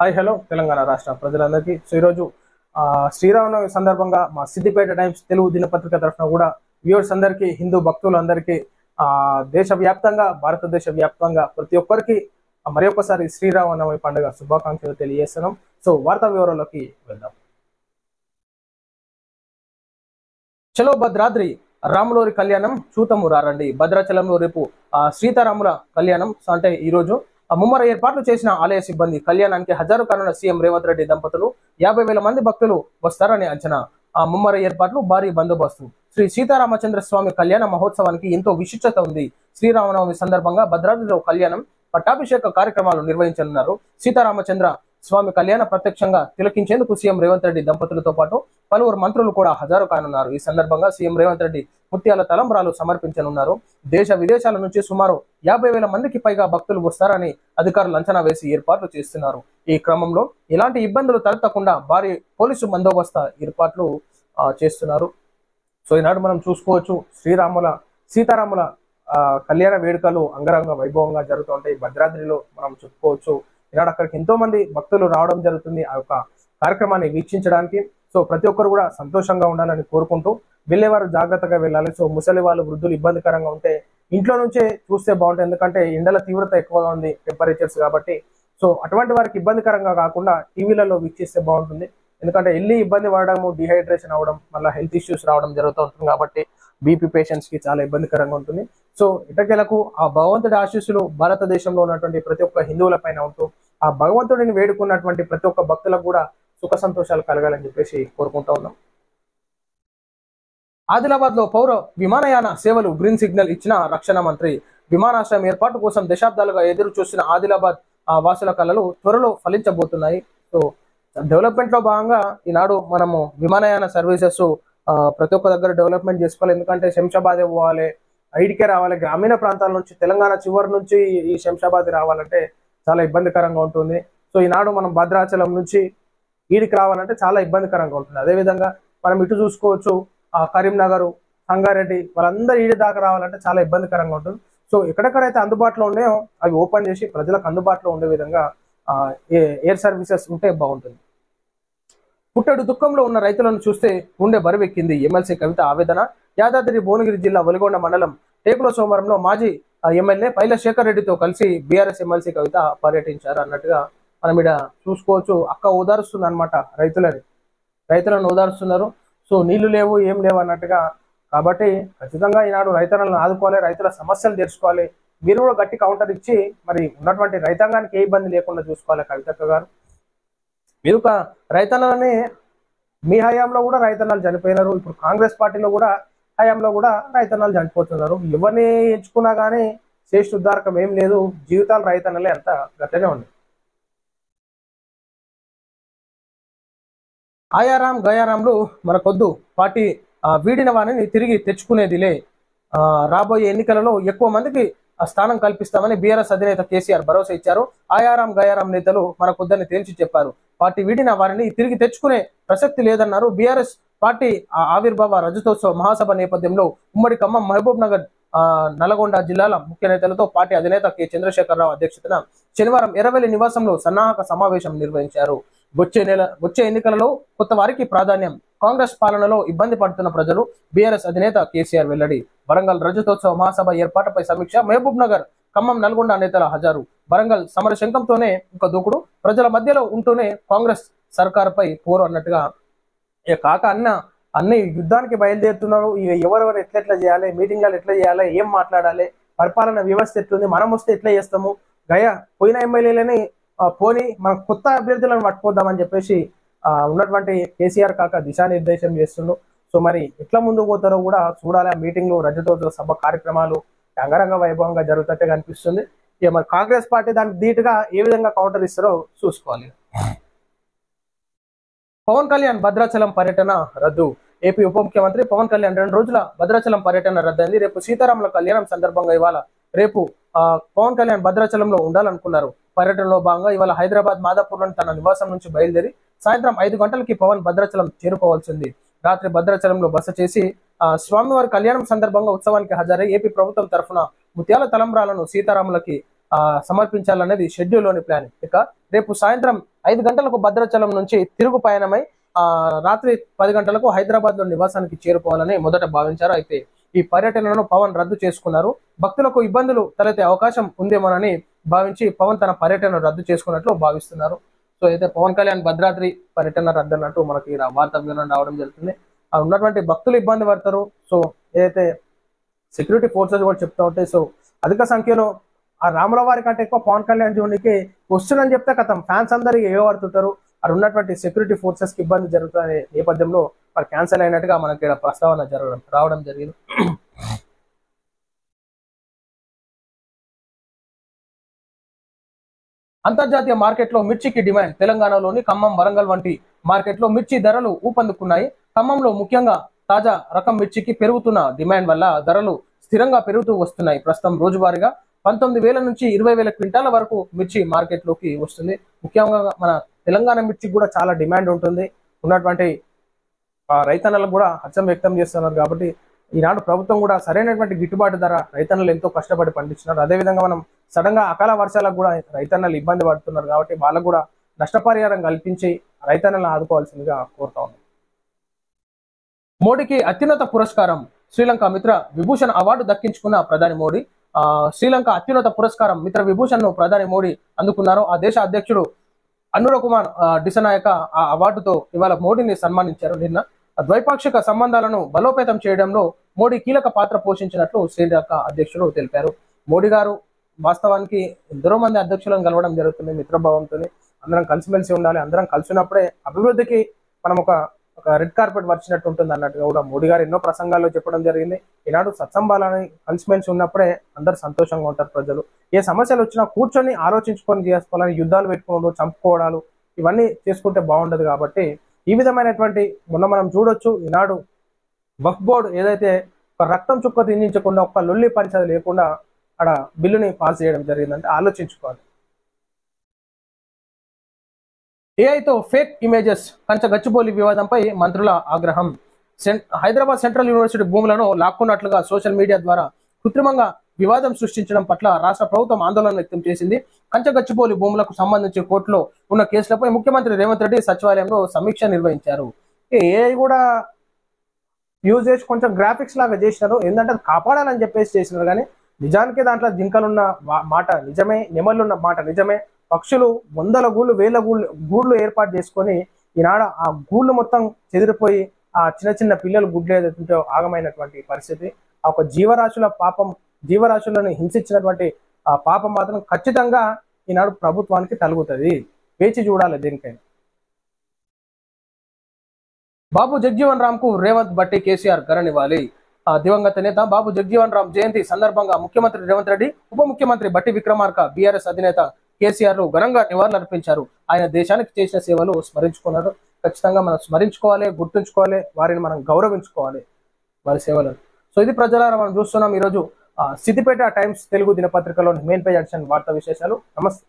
Hi hello Telangana రాష్ట్ర ప్రజలందరికీ ఈరోజు శ్రీరామనవమి సందర్భంగా మా సిద్దిపేట టైమ్స్ తెలుగు దినపత్రిక తరఫున కూడా వ్యూవర్స్ అందరికీ హిందూ భక్తులందరికీ దేశవ్యాప్తంగా భారతదేశ వ్యాప్తంగా ప్రతి ఒక్కరికి మరి ఒక్కసారి శ్రీరామనవమి పండుగ శుభాకాంక్షలు తెలియజేస్తున్నాం. సో వార్తా వివరాల్లోకి వెళ్దాం. చలో భద్రాద్రి రాములోరి కళ్యాణం చూతము రారండి. భద్రాచలంలో రేపు సీతారాముల కళ్యాణం అంటే ఈరోజు ముమ్మర ఏర్పాట్లు చేసిన ఆలయ సిబ్బంది కళ్యాణానికి హాజరు కానున్న సీఎం రేవంత్ రెడ్డి దంపతులు 50,000 మంది భక్తులు వస్తారని అంచనా. ముమ్మర ఏర్పాట్లు భారీ బందోబస్తు. శ్రీ సీతారామచంద్ర స్వామి కళ్యాణ మహోత్సవానికి ఎంతో విశిష్టత ఉంది. శ్రీరామనవమి సందర్భంగా భద్రాద్రిలో కళ్యాణం పట్టాభిషేక కార్యక్రమాలు నిర్వహించనున్నారు. సీతారామచంద్ర స్వామి కళ్యాణ ప్రత్యక్షంగా తిలకించేందుకు సీఎం రేవంత్ రెడ్డి దంపతులతో పాటు పలువురు మంత్రులు కూడా హాజరు కానున్నారు. ఈ సందర్భంగా సీఎం రేవంత్ రెడ్డి ముత్యాల తలంబ్రాలు సమర్పించనున్నారు. దేశ విదేశాల నుంచి సుమారు 50,000 మందికి పైగా భక్తులు వస్తారని అధికారులు అంచనా వేసి ఏర్పాట్లు చేస్తున్నారు. ఈ క్రమంలో ఎలాంటి ఇబ్బందులు తలెత్తకుండా భారీ పోలీసు బందోబస్తు ఏర్పాట్లు చేస్తున్నారు. సో ఈనాడు మనం చూసుకోవచ్చు సీతారాముల కళ్యాణ వేడుకలు అంగరంగ వైభవంగా జరుగుతుంటాయి. భద్రాద్రిలో మనం చెప్పుకోవచ్చు. ఈనాడు అక్కడికి ఎంతో మంది భక్తులు రావడం జరుగుతుంది ఆ యొక్క కార్యక్రమాన్ని వీక్షించడానికి. సో ప్రతి ఒక్కరు కూడా సంతోషంగా ఉండాలని కోరుకుంటూ వెళ్ళేవారు జాగ్రత్తగా వెళ్ళాలి. సో ముసలి వాళ్ళు వృద్ధులు ఇబ్బందికరంగా ఉంటే ఇంట్లో నుంచే చూస్తే బాగుంటుంది. ఎందుకంటే ఎండల తీవ్రత ఎక్కువగా ఉంది, టెంపరేచర్స్ కాబట్టి. సో అటువంటి వారికి ఇబ్బందికరంగా కాకుండా టీవీలలో వీక్షిస్తే బాగుంటుంది. ఎందుకంటే వెళ్ళి ఇబ్బంది పడడము, డిహైడ్రేషన్ అవ్వడం, మళ్ళీ హెల్త్ ఇష్యూస్ రావడం జరుగుతూ ఉంటుంది. కాబట్టి బీపీ పేషెంట్స్ కి చాలా ఇబ్బందికరంగా ఉంటుంది. సో ఇటకెలకు ఆ భగవంతుడి ఆశీస్సులు భారతదేశంలో ఉన్నటువంటి ప్రతి ఒక్క హిందువుల పైన ఉంటూ ఆ భగవంతుడిని వేడుకున్నటువంటి ప్రతి ఒక్క భక్తులకు కూడా సుఖ సంతోషాలు కలగాలని చెప్పేసి కోరుకుంటూ ఉన్నాం. ఆదిలాబాద్ లో పౌర విమానయాన సేవలు గ్రీన్ సిగ్నల్ ఇచ్చిన రక్షణ మంత్రి. విమానాశ్రయం ఏర్పాటు కోసం దశాబ్దాలుగా ఎదురు చూసిన ఆదిలాబాద్ వాసుల కళలు త్వరలో ఫలించబోతున్నాయి. సో డెవలప్మెంట్ లో భాగంగా ఈనాడు మనము విమానయాన సర్వీసెస్ ప్రతి ఒక్క దగ్గర డెవలప్మెంట్ చేసుకోవాలి. ఎందుకంటే శంషాబాద్ పోవాలి, ఐడికే రావాలి. గ్రామీణ ప్రాంతాల నుంచి తెలంగాణ చివరి నుంచి ఈ శంషాబాద్ రావాలంటే చాలా ఇబ్బందికరంగా ఉంటుంది. సో ఈనాడు మనం భద్రాచలం నుంచి ఈడికి రావాలంటే చాలా ఇబ్బందికరంగా ఉంటుంది. అదేవిధంగా మనం ఇటు చూసుకోవచ్చు, కరీంనగర్, సంగారెడ్డి వాళ్ళందరూ ఈడి దాకా రావాలంటే చాలా ఇబ్బందికరంగా ఉంటుంది. సో ఎక్కడెక్కడైతే అందుబాటులో ఉన్నాయో అవి ఓపెన్ చేసి ప్రజలకు అందుబాటులో ఉండే విధంగా ఎయిర్ సర్వీసెస్ ఉంటే బాగుంటుంది. పుట్టడు దుఃఖంలో ఉన్న రైతులను చూస్తే గుండె బరువెక్కింది. ఎమ్మెల్సీ కవిత ఆవేదన. యాదాద్రి భువనగిరి జిల్లా ఒలిగొండ మండలం టేకుల సోమవారంలో మాజీ ఎమ్మెల్యే పైల శేఖర్ రెడ్డితో కలిసి బీఆర్ఎస్ ఎమ్మెల్సీ కవిత పర్యటించారు అన్నట్టుగా మనం ఇక్కడ చూసుకోవచ్చు. అక్క ఓదారుస్తుంది అనమాట, రైతులను ఓదారుస్తున్నారు. సో నీళ్లు లేవు, ఏం లేవు అన్నట్టుగా. కాబట్టి ఖచ్చితంగా ఈనాడు రైతులను ఆదుకోవాలి, రైతుల సమస్యలు తెలుసుకోవాలి. మీరు కూడా గట్టి కౌంటర్ ఇచ్చి మరి ఉన్నటువంటి రైతాంగానికి ఏ ఇబ్బంది లేకుండా చూసుకోవాలి కవితక్క గారు. మీరు రైతన్నలని మీ హయాంలో కూడా రైతన్నలు చనిపోయినారు. ఇప్పుడు కాంగ్రెస్ పార్టీలో కూడా హయాంలో కూడా రైతన్నలు చనిపోతున్నారు. ఎవరిని ఎంచుకున్నా కానీ శ్రేష్ఠ ఉద్ధారకం ఏం లేదు. జీవితాలు రైతన్నలే అంత గట్లనే ఉంది. ఆయారాం గయారాంలు మనకొద్దు, పార్టీ వీడిన వారిని తిరిగి తెచ్చుకునేదిలే. రాబోయే ఎన్నికలలో ఎక్కువ మందికి స్థానం కల్పిస్తామని బీఆర్ఎస్ అధినేత కేసీఆర్ భరోసా ఇచ్చారు. ఆయారాం గయారాం నేతలు మనకొద్దని తేల్చి చెప్పారు. పార్టీ వీడిన వారిని తిరిగి తెచ్చుకునే ప్రసక్తి లేదన్నారు. బీఆర్ఎస్ పార్టీ ఆవిర్భావ రజతోత్సవ మహాసభ నేపథ్యంలో ఉమ్మడి ఖమ్మం, మహబూబ్ నగర్, నల్గొండ జిల్లాల ముఖ్య నేతలతో పార్టీ అధినేత కె చంద్రశేఖరరావు అధ్యక్షతన శనివారం ఎర్రవెల్లి నివాసంలో సన్నాహక సమావేశం నిర్వహించారు. వచ్చే ఎన్నికలలో కొత్త వారికి ప్రాధాన్యం. కాంగ్రెస్ పాలనలో ఇబ్బంది పడుతున్న ప్రజలు. బీఆర్ఎస్ అధినేత కేసీఆర్ వెల్లడి. వరంగల్ రజతోత్సవ మహాసభ ఏర్పాటుపై సమీక్ష. మహబూబ్ నగర్, ఖమ్మం, నల్గొండ నేతల హజారు. వరంగల్ సమర శంఖంతోనే ఒక దూకుడు. ప్రజల మధ్యలో ఉంటూనే కాంగ్రెస్ సర్కారుపై పోరు అన్నట్టుగా కాక అన్ని యుద్ధానికి బయలుదేరుతున్నారు. ఇక ఎవరెవరు ఎట్లెట్లా చేయాలి, మీటింగ్లు ఎట్లా చేయాలి, ఏం మాట్లాడాలి, పరిపాలన వ్యవస్థ ఎట్లుంది, మనం వస్తే ఎట్లా చేస్తాము, పోయిన ఎమ్మెల్యేలని పోని మనం కొత్త అభ్యర్థులను పట్టుకోద్దామని చెప్పేసి ఉన్నటువంటి కేసీఆర్ కాక దిశానిర్దేశం చేస్తుండ్రు. సో మరి ఎట్లా ముందుకు పోతారో కూడా చూడాలి. ఆ మీటింగ్లు, రజతోత్సవ సభ కార్యక్రమాలు అంగరంగ వైభవంగా జరుగుతుంటే కనిపిస్తుంది. ఇక మరి కాంగ్రెస్ పార్టీ దానికి ధీటుగా ఏ విధంగా కౌంటర్ ఇస్తారో చూసుకోవాలి. పవన్ కళ్యాణ్ భద్రాచలం పర్యటన రద్దు. ఏపీ ఉప ముఖ్యమంత్రి పవన్ కళ్యాణ్ 2 రోజుల భద్రాచలం పర్యటన రద్దయింది. రేపు సీతారాముల కళ్యాణం సందర్భంగా రేపు పవన్ కళ్యాణ్ భద్రాచలంలో ఉండాలనుకున్నారు. పర్యటనలో భాగంగా ఇవాళ హైదరాబాద్ మాదాపూర్లోని తన నివాసం నుంచి బయలుదేరి సాయంత్రం 5 గంటలకి పవన్ భద్రాచలం చేరుకోవాల్సింది. రాత్రి భద్రాచలంలో బస చేసి స్వామివారి కళ్యాణం సందర్భంగా ఉత్సవానికి హాజరై ఏపీ ప్రభుత్వం తరఫున ముత్యాల తలంబ్రాలను సీతారాములకి సమర్పించాలనేది షెడ్యూల్లోని ప్లాన్. ఇక రేపు సాయంత్రం 5 గంటలకు భద్రాచలం నుంచి తిరుగు పయనమై రాత్రి 10 గంటలకు హైదరాబాద్ లో నివాసానికి చేరుకోవాలని మొదట భావించారు. అయితే ఈ పర్యటనను పవన్ రద్దు చేసుకున్నారు. భక్తులకు ఇబ్బందులు తలెత్తే అవకాశం ఉందేమోనని భావించి పవన్ తన పర్యటన రద్దు చేసుకున్నట్లు భావిస్తున్నారు. సో అయితే పవన్ కళ్యాణ్ భద్రాద్రి పర్యటన రద్దు అన్నట్టు మనకి వార్తా వివరణ రావడం జరుగుతుంది. ఉన్నటువంటి భక్తులు ఇబ్బంది పడతారు. సో ఏదైతే సెక్యూరిటీ ఫోర్సెస్ కూడా చెప్తా ఉంటాయి. సో అధిక సంఖ్యలో ఆ రాముల వారి కంటే ఎక్కువ పవన్ కళ్యాణ్ జోనికి వస్తుందని చెప్తే కథం ఫ్యాన్స్ అందరికి ఏగబడుతుంటారు. అక్కడ ఉన్నటువంటి సెక్యూరిటీ ఫోర్సెస్ కి ఇబ్బంది జరుగుతున్న నేపథ్యంలో మరి క్యాన్సిల్ అయినట్టుగా మనకి ఇక్కడ ప్రస్తావన రావడం జరిగింది. అంతర్జాతీయ మార్కెట్లో మిర్చికి డిమాండ్. తెలంగాణలోని ఖమ్మం, వరంగల్ వంటి మార్కెట్లో మిర్చి ధరలు ఊపందుకున్నాయి. ఖమ్మంలో ముఖ్యంగా తాజా రకం మిర్చికి పెరుగుతున్న డిమాండ్ వల్ల ధరలు స్థిరంగా పెరుగుతూ వస్తున్నాయి. ప్రస్తుతం రోజువారీగా 19,000 నుంచి 20,000 క్వింటాల వరకు మిర్చి మార్కెట్లోకి వస్తుంది. ముఖ్యంగా మన తెలంగాణ మిర్చికి కూడా చాలా డిమాండ్ ఉంటుంది. ఉన్నటువంటి రైతన్నలకు కూడా హర్షం వ్యక్తం చేస్తున్నారు. కాబట్టి ఈనాడు ప్రభుత్వం కూడా సరైనటువంటి గిట్టుబాటు ధర రైతన్నలు ఎంతో కష్టపడి పండిస్తున్నారు. అదేవిధంగా మనం సడన్ గా అకాల వర్షాలకు కూడా రైతన్నలు ఇబ్బంది పడుతున్నారు. కాబట్టి వాళ్ళకు కూడా నష్టపరిహారం కల్పించి రైతన్నలను ఆదుకోవాల్సిందిగా కోరుతా ఉన్నాం. మోడీకి అత్యున్నత పురస్కారం. శ్రీలంక మిత్ర విభూషణ్ అవార్డు దక్కించుకున్న ప్రధాని మోడీ. శ్రీలంక అత్యున్నత పురస్కారం మిత్ర విభూషణ్ ను ప్రధాని మోడీ అందుకున్నారు. ఆ దేశ అధ్యక్షుడు అనుర కుమార్ డిసనాయక ఆ అవార్డుతో ఇవాళ మోడీని సన్మానించారు. నిన్న ద్వైపాక్షిక సంబంధాలను బలోపేతం చేయడంలో మోడీ కీలక పాత్ర పోషించినట్లు శ్రీలంక అధ్యక్షుడు తెలిపారు. మోడీ గారు వాస్తవానికి ఎందరో మంది అధ్యక్షులను కలవడం జరుగుతుంది. మిత్రభావంతో అందరం కలిసిమెలిసి ఉండాలి. అందరం కలిసినప్పుడే అభివృద్ధికి మనం ఒక రెడ్ కార్పెట్ వచ్చినట్టు ఉంటుంది అన్నట్టుగా కూడా మోడీ గారు ఎన్నో ప్రసంగాల్లో చెప్పడం జరిగింది. ఈనాడు సత్సంబాలని కలిసిమెలిసి ఉన్నప్పుడే అందరు సంతోషంగా ఉంటారు ప్రజలు. ఏ సమస్యలు వచ్చినా కూర్చొని ఆలోచించుకొని చేసుకోవాలని యుద్ధాలు పెట్టుకోవడం, చంపుకోవడాలు ఇవన్నీ చేసుకుంటే బాగుండదు. కాబట్టి ఈ విధమైనటువంటి మొన్న మనం చూడొచ్చు. ఈనాడు వక్ఫ్ బోర్డు ఏదైతే ఒక రక్తం చుక్క తిండించకుండా ఒక్క లొల్లి పరిచయం లేకుండా అక్కడ బిల్లుని పాస్ చేయడం జరిగిందంటే ఆలోచించుకోవాలి. ఏఐతో ఫేక్ ఇమేజెస్ కంచ గచ్చిబౌలి వివాదంపై మంత్రుల ఆగ్రహం. హైదరాబాద్ సెంట్రల్ యూనివర్సిటీ భూములను లాక్కున్నట్లుగా సోషల్ మీడియా ద్వారా కృత్రిమంగా వివాదం సృష్టించడం పట్ల రాష్ట్ర ప్రభుత్వం ఆందోళన వ్యక్తం చేసింది. కంచ గచ్చిబౌలి భూములకు సంబంధించి కోర్టులో ఉన్న కేసులపై ముఖ్యమంత్రి రేవంత్ రెడ్డి సచివాలయంలో సమీక్ష నిర్వహించారు. ఏఐ కూడా యూజ్ చేసి కొంచెం గ్రాఫిక్స్ లాగా చేసినారు. ఏంటంటే అది కాపాడాలని చెప్పేసి చేసినారు. కానీ నిజానికి దాంట్లో జింకలున్న మాట నిజమే, నెమళ్ళున్న మాట నిజమే. పక్షులు 100 గూళ్ళు 1000 గూళ్ళు ఏర్పాటు చేసుకొని ఈనాడ ఆ గూళ్ళు మొత్తం చెదిరిపోయి ఆ చిన్న చిన్న పిల్లలు గుడ్లు ఏదైతే ఆగమైనటువంటి పరిస్థితి. ఆ ఒక జీవరాశుల పాపం, జీవరాశులను హింసించినటువంటి ఆ పాపం మాత్రం ఖచ్చితంగా ఈనాడు ప్రభుత్వానికి తలుగుతుంది. వేచి చూడాలి దేనికైనా. బాబు జగ్జీవన్ రామ్ కు రేవంత్ బట్టి కేసీఆర్ ఘననివ్వాలి. దివంగత నేత బాబు జగ్జీవన్ రామ్ జయంతి సందర్భంగా ముఖ్యమంత్రి రేవంత్ రెడ్డి, ఉప ముఖ్యమంత్రి బట్టి విక్రమార్క, బీఆర్ఎస్ అధినేత కేసీఆర్ ఘనంగా నివాళులర్పించారు. ఆయన దేశానికి చేసిన సేవలు స్మరించుకున్నారు. ఖచ్చితంగా మనం స్మరించుకోవాలి, గుర్తుంచుకోవాలి, వారిని మనం గౌరవించుకోవాలి, వారి సేవలను. సో ఇది ప్రజలారా మనం చూస్తున్నాం ఈరోజు సిద్దిపేట టైమ్స్ తెలుగు దినపత్రికలోని మెయిన్ పేజ్ ఎడిషన్ వార్తా విశేషాలు. నమస్తే.